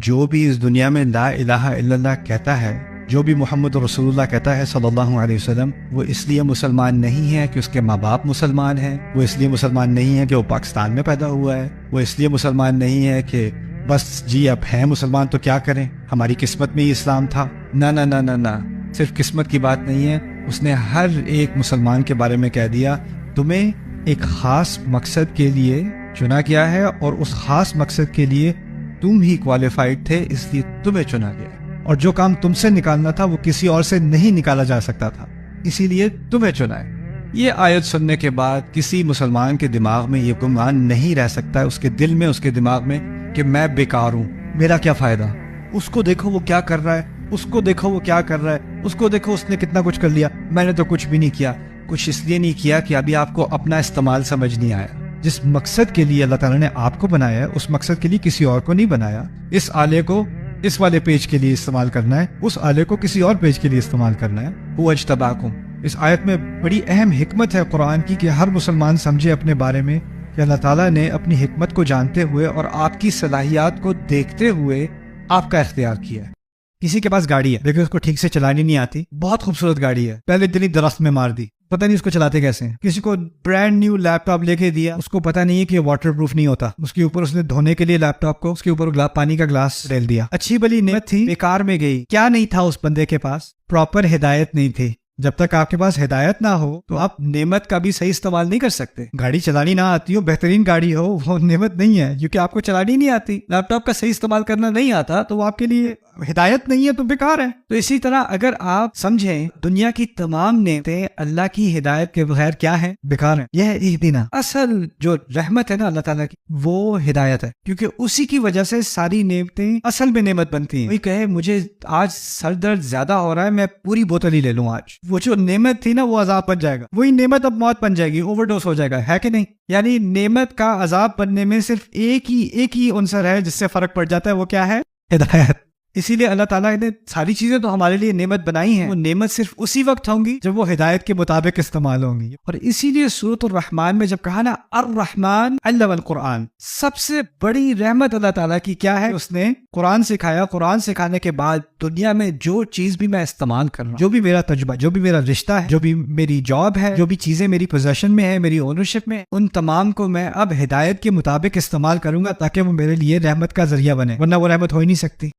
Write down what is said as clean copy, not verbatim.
جو بھی اس دنیا میں لا الہ الا اللہ کہتا ہے، جو بھی محمد رسول اللہ کہتا ہے صلی اللہ علیہ وسلم، وہ اس لیے مسلمان نہیں ہے کہ اس کے ماں باپ مسلمان ہیں، وہ اس لیے مسلمان نہیں ہے کہ وہ پاکستان میں پیدا ہوا ہے، وہ اس لیے مسلمان نہیں ہے کہ بس جی اب ہیں مسلمان تو کیا کریں، ہماری قسمت میں ہی اسلام تھا۔ نہ نہ نہ نہ نہ، صرف قسمت کی بات نہیں ہے، اس نے ہر ایک مسلمان کے بارے میں کہہ دیا تمہیں ایک خاص مقصد کے لیے چنا گیا ہے، اور اس خاص مقصد کے لیے تم ہی کوالیفائڈ تھے، اس لیے تمہیں چنا گیا، اور جو کام تم سے نکالنا تھا وہ کسی اور سے نہیں نکالا جا سکتا تھا، اسی لیے تمہیں چنا ہے۔ یہ آیت سننے کے بعد کسی مسلمان کے دماغ میں یہ گمان نہیں رہ سکتا ہے، اس کے دل میں، اس کے دماغ میں، کہ میں بیکار ہوں، میرا کیا فائدہ، اس کو دیکھو وہ کیا کر رہا ہے، اس کو دیکھو وہ کیا کر رہا ہے، اس کو دیکھو اس نے کتنا کچھ کر لیا، میں نے تو کچھ بھی نہیں کیا۔ کچھ اس لیے نہیں کیا کہ ابھی آپ کو اپنا استعمال سمجھ نہیں آیا۔ جس مقصد کے لیے اللہ تعالیٰ نے آپ کو بنایا ہے، اس مقصد کے لیے کسی اور کو نہیں بنایا۔ اس آلے کو اس والے پیج کے لیے استعمال کرنا ہے، اس آلے کو کسی اور پیج کے لیے استعمال کرنا ہے۔ هو اجتباکم، اس آیت میں بڑی اہم حکمت ہے قرآن کی کہ ہر مسلمان سمجھے اپنے بارے میں کہ اللہ تعالیٰ نے اپنی حکمت کو جانتے ہوئے اور آپ کی صلاحیات کو دیکھتے ہوئے آپ کا اختیار کیا ہے۔ کسی کے پاس گاڑی ہے لیکن اس کو ٹھیک سے چلانی نہیں آتی، بہت خوبصورت گاڑی ہے، پہلے دن ہی درخت میں مار دی، پتہ نہیں اس کو چلاتے کیسے ہیں۔ کسی کو برانڈ نیو لیپ ٹاپ لے کے دیا، اس کو پتہ نہیں ہے کہ واٹر پروف نہیں ہوتا، اس کے اوپر اس نے دھونے کے لیے لیپ ٹاپ کو اس کے اوپر پانی کا گلاس ڈال دیا۔ اچھی بلی نعمت تھی، بیکار میں گئی۔ کیا نہیں تھا اس بندے کے پاس؟ پراپر ہدایت نہیں تھی۔ جب تک آپ کے پاس ہدایت نہ ہو تو آپ نعمت کا بھی صحیح استعمال نہیں کر سکتے۔ گاڑی چلانی نہ آتی ہو، بہترین گاڑی ہو، وہ نعمت نہیں ہے کیونکہ آپ کو چلانی نہیں آتی۔ لیپ ٹاپ کا صحیح استعمال کرنا نہیں آتا تو وہ آپ کے لیے ہدایت نہیں ہے، تو بیکار ہے۔ تو اسی طرح اگر آپ سمجھیں دنیا کی تمام نعمتیں اللہ کی ہدایت کے بغیر کیا ہیں؟ بیکار ہیں۔ یہ اہدنا، اصل جو رحمت ہے نا اللہ تعالیٰ کی، وہ ہدایت ہے، کیونکہ اسی کی وجہ سے ساری نعمتیں اصل میں نعمت بنتی ہیں۔ کوئی کہے مجھے آج سر درد زیادہ ہو رہا ہے، میں پوری بوتل ہی لے لوں آج، وہ جو نعمت تھی نا وہ عذاب بن جائے گا، وہی نعمت اب موت بن جائے گی، اوور ڈوز ہو جائے گا، ہے کہ نہیں؟ یعنی نعمت کا عذاب بننے میں صرف ایک ہی عنصر ہے جس سے فرق پڑ جاتا ہے، وہ کیا ہے؟ ہدایت۔ اسی لیے اللہ تعالیٰ نے ساری چیزیں تو ہمارے لیے نعمت بنائی ہیں، وہ نعمت صرف اسی وقت ہوں گی جب وہ ہدایت کے مطابق استعمال ہوں گی۔ اور اسی لیے سورۃ الرحمن میں جب کہا نا الرحمن علم القرآن، سب سے بڑی رحمت اللہ تعالیٰ کی کیا ہے؟ اس نے قرآن سکھایا۔ قرآن سکھانے کے بعد دنیا میں جو چیز بھی میں استعمال کر رہا ہوں، جو بھی میرا تجربہ، جو بھی میرا رشتہ ہے، جو بھی میری جاب ہے، جو بھی چیزیں میری پوزیشن میں ہے، میری اونرشپ میں، ان تمام کو میں اب ہدایت کے مطابق استعمال کروں گا تاکہ وہ میرے لیے رحمت کا ذریعہ بنے، ورنہ وہ رحمت ہو ہی نہیں سکتی۔